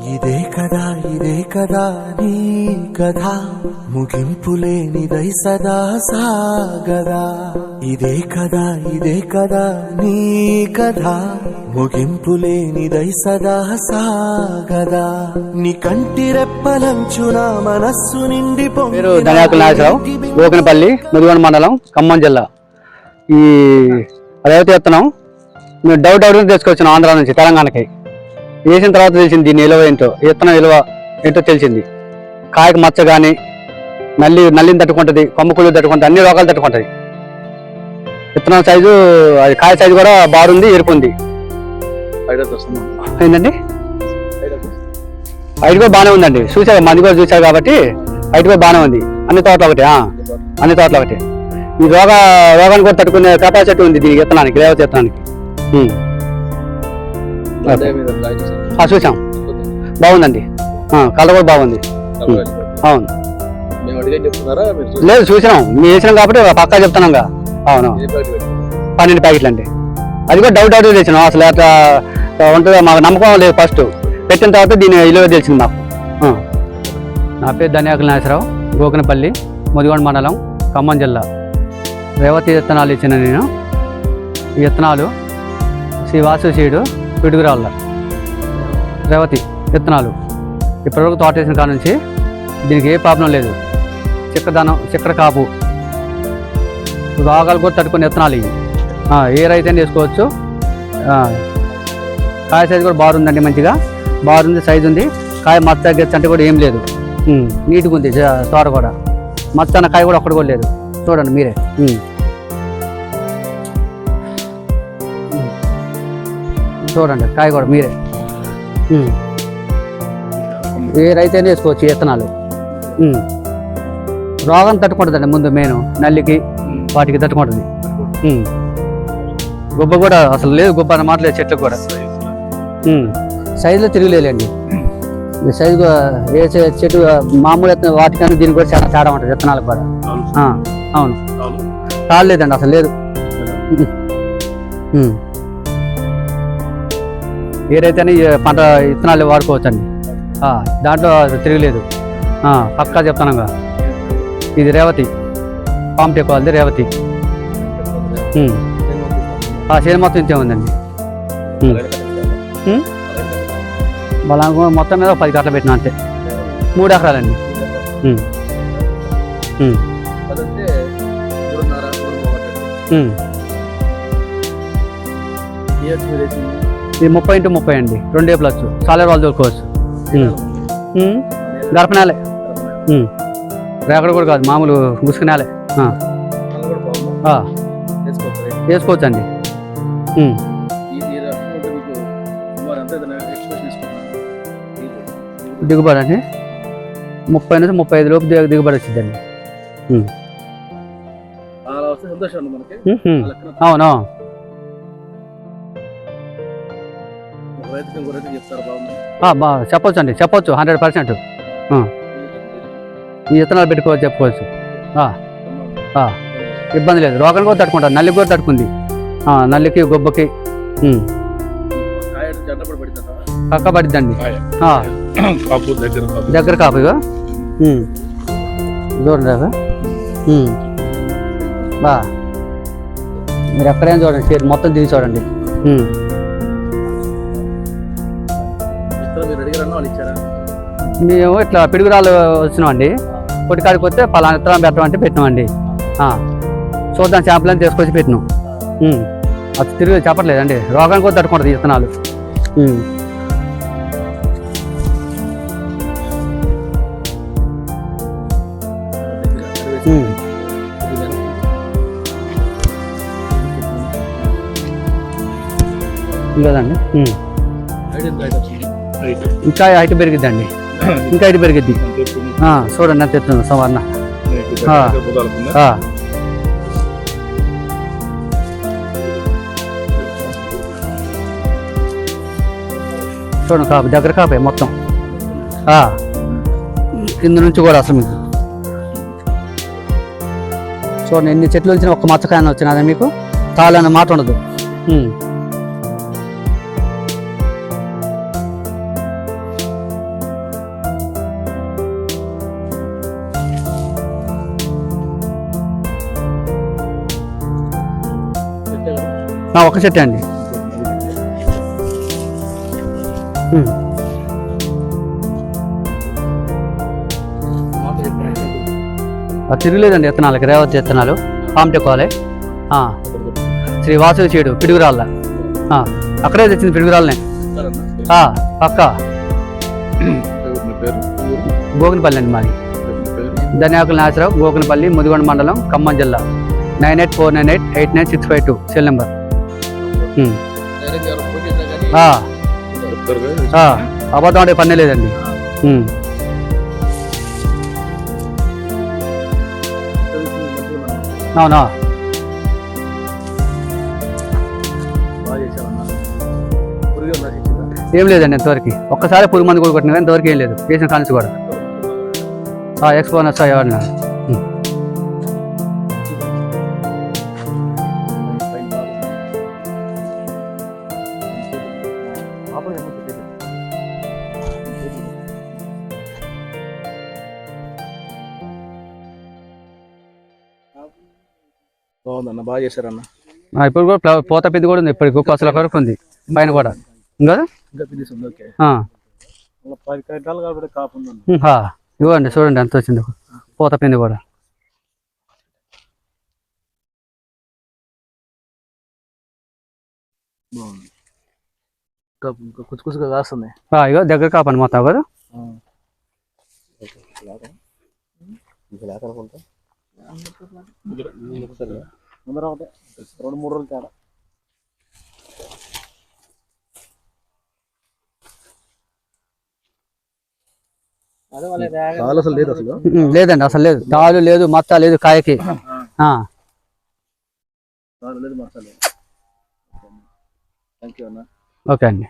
ఇదే కదా నీ కథ ముగింపులేనిదై సదా సాగదా. ఇదే కదా నీ కథ ముగింపులేనిదై సదా సాగదా. నీ కంటి రెప్పలంచున మనస్సు నిండి పేరు ధన్యాకుల నాగేశ్వరరావు, గోకనపల్లి, ముదిగొండ మండలం, ఖమ్మం జిల్లా. ఈ రేవతి విత్తనం మేము డౌట్ తీసుకొచ్చాను ఆంధ్ర నుంచి తెలంగాణకి. వేసిన తర్వాత తెలిసింది దీని విలువ ఏంటో, విత్తనం విలువ ఏంటో తెలిసింది. కాయకు మచ్చ కానీ నల్లిని తట్టుకుంటుంది, కొమ్మకుళ్ళు తట్టుకుంటుంది, అన్ని రోగాలు తట్టుకుంటుంది. విత్తనం సైజు అది కాయ సైజు కూడా బాగుంది, ఎరుపుంది. ఏంటండి హైట్ కూడా బాగానే ఉందండి. చూసారు మంది కూడా చూసారు కాబట్టి హైట్ కూడా బాగానే ఉంది. అన్ని తోటలు ఒకటి. ఈ రోగాన్ని కూడా తట్టుకునే కెపాసిటీ ఉంది దీనికి విత్తనానికి, రేవతి విత్తనానికి. చూసాం, బాగుందండి. కలర్ కూడా బాగుంది. అవును, లేదు చూసినాం, మేము వేసినాం కాబట్టి పక్కా చెప్తున్నాం. అవును, 12 ప్యాకెట్లు అండి. అది కూడా డౌట్ తెచ్చినాం. అసలు అట్లా ఉంటుందో మాకు నమ్మకం లేదు. ఫస్ట్ పెట్టిన తర్వాత దీని విలువ తెలిసింది మాకు. నా పేరు ధన్యాకుల నాగేశ్వరరావు, గోకనపల్లి, ముదిగొండ మండలం, ఖమ్మం జిల్లా. రేవతి విత్తనాలు ఇచ్చిన నేను. ఈ విత్తనాలు శ్రీ వాసు సీడు, పిడుగురాళ్ళ రేవతి విత్తనాలు. ఇప్పటివరకు తోట వేసిన కాడ నుంచి దీనికి ఏ ప్రాబ్లం లేదు. చిక్కడ కాపు, రోగాలు కూడా తట్టుకునే విత్తనాలు ఇవి. ఏ రైతైనా వేసుకోవచ్చు. కాయ సైజు కూడా బాగుందండి, మంచిగా బాగుంది, సైజు ఉంది. కాయ మచ్చ గెచ్చ అంటే కూడా ఏం లేదు, నీట్గా ఉంది. తోట కూడా మచ్చ అన్న కాయ కూడా ఒక్కటి కూడా లేదు. చూడండి మీరే. చూడండి కాయ కూడా మీరే. ఏ రైతైనా వేసుకోవచ్చు ఈ విత్తనాలు. రోగం తట్టుకుంటుందండి. ముందు మెయిన్ నల్లికి వాటికి తట్టుకుంటుంది. గుబ్బ కూడా అసలు లేదు, గుబ్బ అన్న మాట లేదు చెట్లకు కూడా. సైజులో తిరగలేదండి. సైజు ఏ చెట్టు మామూలు వాటికన్నా దీనికి కూడా చాలా తేడా ఉంటుంది విత్తనాలకు కూడా. అవును, కాలేదండి అసలు లేదు. ఏదైతేనే పంట విత్తనాలు వాడుకోవచ్చండి. దాంట్లో తిరగలేదు, పక్కా చెప్తాను. ఇది రేవతి పాంప్ ఎక్కువ రేవతి. చేను మొత్తం ఇంతే ఉందండి. వాళ్ళ మొత్తం మీద 10 గంటలు పెట్టిన అంతే. 3 ఎకరాలండి. ఇది 30x30 అండి. 2 ఏపులొచ్చు, సాలర్ వాళ్ళు దొరుకోవచ్చు. గడప నేలే, రేకడ కూడా కాదు, మామూలు గుసుకు నేలే. వేసుకోవచ్చు అండి. దిగుబడి అంటే 30 నుంచి 35 లోపు దిగుబడి వచ్చిందండి. అవును, చెప్పొచ్చు అండి, చెప్పొచ్చు 100%. ఈ విత్తనాలు పెట్టుకోవచ్చు, చెప్పుకోవచ్చు. ఇబ్బంది లేదు. రోగాన్ని కూడా తట్టుకుంటారు, నల్లికి కూడా తట్టుకుంది. నల్లికి గుబ్బకి పక్క పడిద్దండి. దగ్గర కాపుగా దూరం దాకా మీరు ఎక్కడైనా చూడండి, షేర్ మొత్తం దిగి చూడండి. మేము ఇట్లా పిడుగురాలు వచ్చినామండి. కొట్టికాడికి వస్తే పలానా విత్తనం పెట్టమంటే పెట్టినామండి. చూద్దాం శాంపుల్ అని తీసుకొచ్చి పెట్టినాం. అది తిరిగి చెప్పట్లేదండి, రోగానికి కూడా తట్టుకుంటుంది విత్తనాలు. ఇంకదండి, ఇంకా హైట్ పెరిగిద్దండి, ఇంకా హైట్ పెరిగిద్ది. చూడండి ఎంత ఎత్తుంది సవర్ణ. చూడండి కాపు, దగ్గర కాపే మొత్తం. కింద నుంచి కూడా అసలు మీకు చూడండి ఎన్ని చెట్లు వచ్చినా ఒక్క మచ్చకాయన వచ్చినా మీకు తాళన్న మాట ఉండదు. ఒక చెట్టు అండి. తిరగలేదండి విత్తనాలకి, రేవతి విత్తనాలు పామటెక్కోవాలి. శ్రీ వాసవి చేడు పిడుగురాళ్ళ, అక్కడే తెచ్చింది పిడుగురాళ్ళనే. పక్క గోగినపల్లి అండి మాది. ధన్యాకుల నాగేశ్వరరావు, గోగినపల్లి, ముదిగొండ మండలం, ఖమ్మం జిల్లా. 9849889652 సెల్ నెంబర్. అబద్ధం అంటే పని లేదండి. అవునా, ఏం లేదండి ఇంతవరకు. ఒక్కసారి పురుగు మందు కూడా కొట్టిన కానీ ఇంతవరకు ఏం లేదు. వేసిన కాన్స్ కూడా ఎక్స్పోనస్ వాడినా. బాగుందన్న, బాగా చేశారన్న. ఇప్పుడు కూడా పోత పెద్ద కూడా ఉంది, ఇప్పటికి అసలు వరకు ఉంది పైన కూడా. ఇంకా ఇవ్వండి చూడండి ఎంత వచ్చింది పోత పిండి కూడా. కుచ్చుకుచ్చుగా కాస్తుంది. ఇగో దగ్గర కాపండి మొత్తం కదా. ముందర ఒకటే 2-3 రోజులు తేడా. అసలు లేదు, అసలు లేదండి, అసలు లేదు. తాలు లేదు, మత్త లేదు కాయకి. లేదు, మసాలా. థ్యాంక్ యూ అన్న. ఓకే అండి.